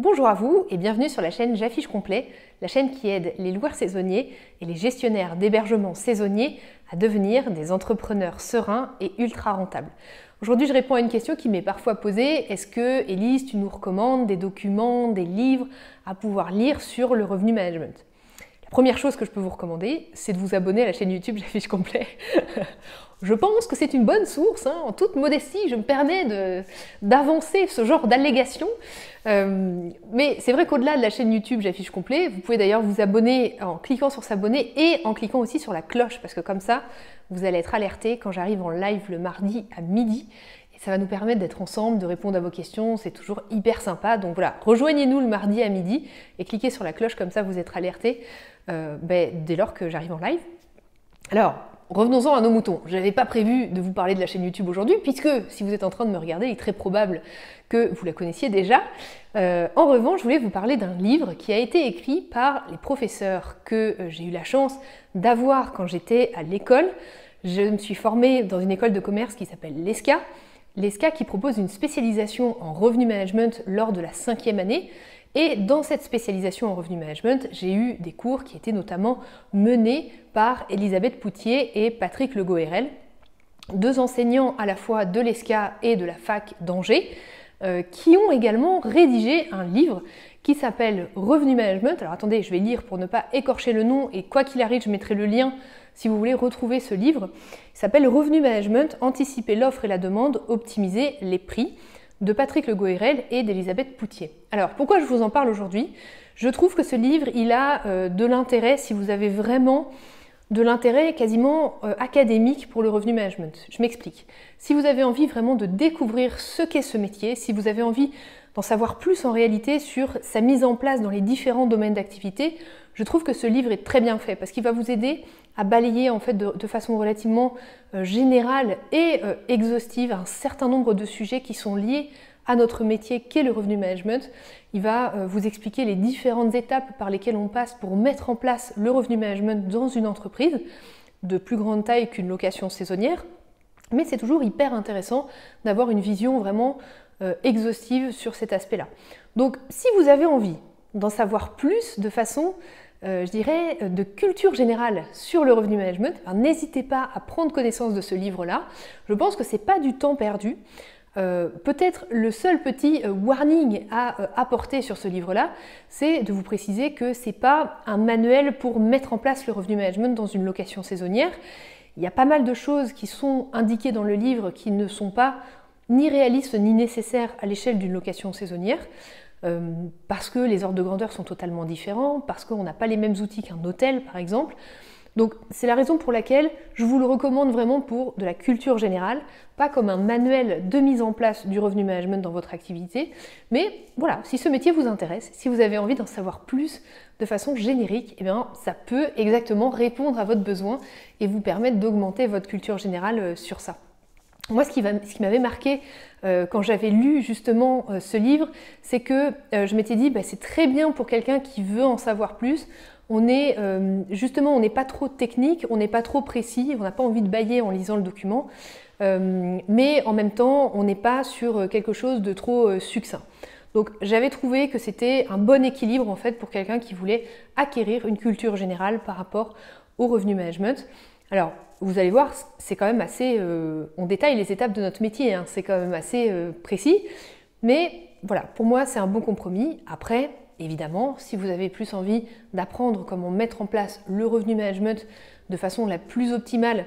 Bonjour à vous et bienvenue sur la chaîne J'affiche complet, la chaîne qui aide les loueurs saisonniers et les gestionnaires d'hébergements saisonniers à devenir des entrepreneurs sereins et ultra rentables. Aujourd'hui, je réponds à une question qui m'est parfois posée. Est-ce que, Élise, tu nous recommandes des documents, des livres à pouvoir lire sur le revenu management? La première chose que je peux vous recommander, c'est de vous abonner à la chaîne YouTube J'affiche complet. Je pense que c'est une bonne source, en toute modestie, je me permets d'avancer ce genre d'allégations. Mais c'est vrai qu'au-delà de la chaîne YouTube J'affiche complet, vous pouvez d'ailleurs vous abonner en cliquant sur s'abonner et en cliquant aussi sur la cloche, parce que comme ça, vous allez être alerté quand j'arrive en live le mardi à midi. Et ça va nous permettre d'être ensemble, de répondre à vos questions, c'est toujours hyper sympa. Donc voilà, rejoignez-nous le mardi à midi et cliquez sur la cloche, comme ça vous êtes alerté dès lors que j'arrive en live. Alors, revenons-en à nos moutons. Je n'avais pas prévu de vous parler de la chaîne YouTube aujourd'hui, puisque si vous êtes en train de me regarder, il est très probable que vous la connaissiez déjà. En revanche, je voulais vous parler d'un livre qui a été écrit par les professeurs que j'ai eu la chance d'avoir quand j'étais à l'école. Je me suis formée dans une école de commerce qui s'appelle l'ESCA. L'ESCA qui propose une spécialisation en revenu management lors de la 5e année. Et dans cette spécialisation en revenu management, j'ai eu des cours qui étaient notamment menés par Elisabeth Poutier et Patrick Le Goërel, deux enseignants à la fois de l'ESCA et de la fac d'Angers, qui ont également rédigé un livre qui s'appelle Revenu Management. Alors attendez, je vais lire pour ne pas écorcher le nom, et quoi qu'il arrive, je mettrai le lien si vous voulez retrouver ce livre. Il s'appelle Revenu Management, anticiper l'offre et la demande, optimiser les prix, de Patrick Le Goërel et d'Elisabeth Poutier. Alors, pourquoi je vous en parle aujourd'hui? Je trouve que ce livre, il a de l'intérêt si vous avez vraiment de l'intérêt quasiment académique pour le revenu management. Je m'explique. Si vous avez envie vraiment de découvrir ce qu'est ce métier, si vous avez envie d'en savoir plus en réalité sur sa mise en place dans les différents domaines d'activité, je trouve que ce livre est très bien fait parce qu'il va vous aider à balayer en fait de façon relativement générale et exhaustive un certain nombre de sujets qui sont liés à notre métier qu'est le revenu management. Il va vous expliquer les différentes étapes par lesquelles on passe pour mettre en place le revenu management dans une entreprise de plus grande taille qu'une location saisonnière. Mais c'est toujours hyper intéressant d'avoir une vision vraiment exhaustive sur cet aspect-là. Donc si vous avez envie d'en savoir plus de façon, je dirais, de culture générale sur le revenu management, n'hésitez pas à prendre connaissance de ce livre-là. Je pense que ce n'est pas du temps perdu. Peut-être le seul petit warning à apporter sur ce livre-là, c'est de vous préciser que ce n'est pas un manuel pour mettre en place le revenu management dans une location saisonnière. Il y a pas mal de choses qui sont indiquées dans le livre qui ne sont pas ni réalistes ni nécessaires à l'échelle d'une location saisonnière, parce que les ordres de grandeur sont totalement différents, parce qu'on n'a pas les mêmes outils qu'un hôtel par exemple. Donc c'est la raison pour laquelle je vous le recommande vraiment pour de la culture générale, pas comme un manuel de mise en place du revenu management dans votre activité, mais voilà, si ce métier vous intéresse, si vous avez envie d'en savoir plus de façon générique, eh bien, ça peut exactement répondre à votre besoin et vous permettre d'augmenter votre culture générale sur ça. Moi, ce qui m'avait marqué quand j'avais lu justement ce livre, c'est que je m'étais dit, c'est très bien pour quelqu'un qui veut en savoir plus. On n'est pas trop technique, on n'est pas trop précis, on n'a pas envie de bâiller en lisant le document, mais en même temps, on n'est pas sur quelque chose de trop succinct. Donc j'avais trouvé que c'était un bon équilibre en fait pour quelqu'un qui voulait acquérir une culture générale par rapport au revenu management. Alors, vous allez voir, c'est quand même assez... on détaille les étapes de notre métier, c'est quand même assez précis. Mais voilà, pour moi, c'est un bon compromis. Après, évidemment, si vous avez plus envie d'apprendre comment mettre en place le revenu management de façon la plus optimale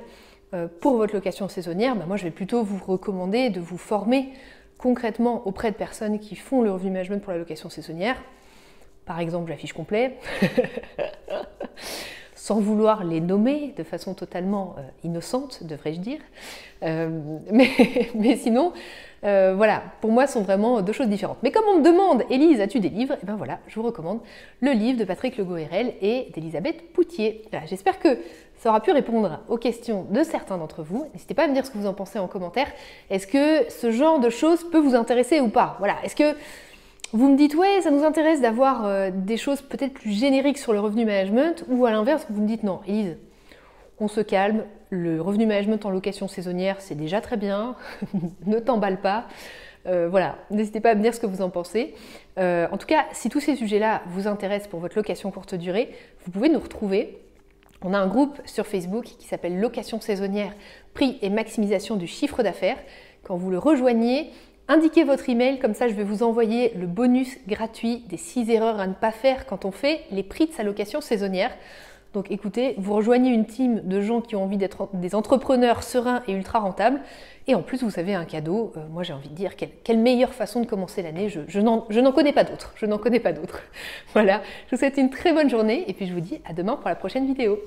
pour votre location saisonnière, moi, je vais plutôt vous recommander de vous former concrètement auprès de personnes qui font le revenu management pour la location saisonnière. Par exemple, J'affiche complet. Sans vouloir les nommer de façon totalement innocente, devrais-je dire. Mais sinon, voilà, pour moi, ce sont vraiment deux choses différentes. Mais comme on me demande, Élise, as-tu des livres? Et bien voilà, je vous recommande le livre de Patrick Le Goërel et d'Elisabeth Poutier. Voilà, j'espère que ça aura pu répondre aux questions de certains d'entre vous. N'hésitez pas à me dire ce que vous en pensez en commentaire. Est-ce que ce genre de choses peut vous intéresser ou pas? Voilà, est-ce que vous me dites, ouais, ça nous intéresse d'avoir des choses peut-être plus génériques sur le revenu management, ou à l'inverse, vous me dites, non, Élise, on se calme, le revenu management en location saisonnière, c'est déjà très bien, ne t'emballe pas. Voilà, n'hésitez pas à me dire ce que vous en pensez. En tout cas, si tous ces sujets-là vous intéressent pour votre location courte durée, vous pouvez nous retrouver. On a un groupe sur Facebook qui s'appelle Location saisonnière, prix et maximisation du chiffre d'affaires. Quand vous le rejoignez, indiquez votre email, comme ça je vais vous envoyer le bonus gratuit des 6 erreurs à ne pas faire quand on fait les prix de sa location saisonnière. Donc écoutez, vous rejoignez une team de gens qui ont envie d'être des entrepreneurs sereins et ultra rentables. Et en plus, vous avez un cadeau. Moi, j'ai envie de dire, quelle meilleure façon de commencer l'année. Je n'en connais pas d'autres. Je n'en connais pas d'autres. Voilà, je vous souhaite une très bonne journée et puis je vous dis à demain pour la prochaine vidéo.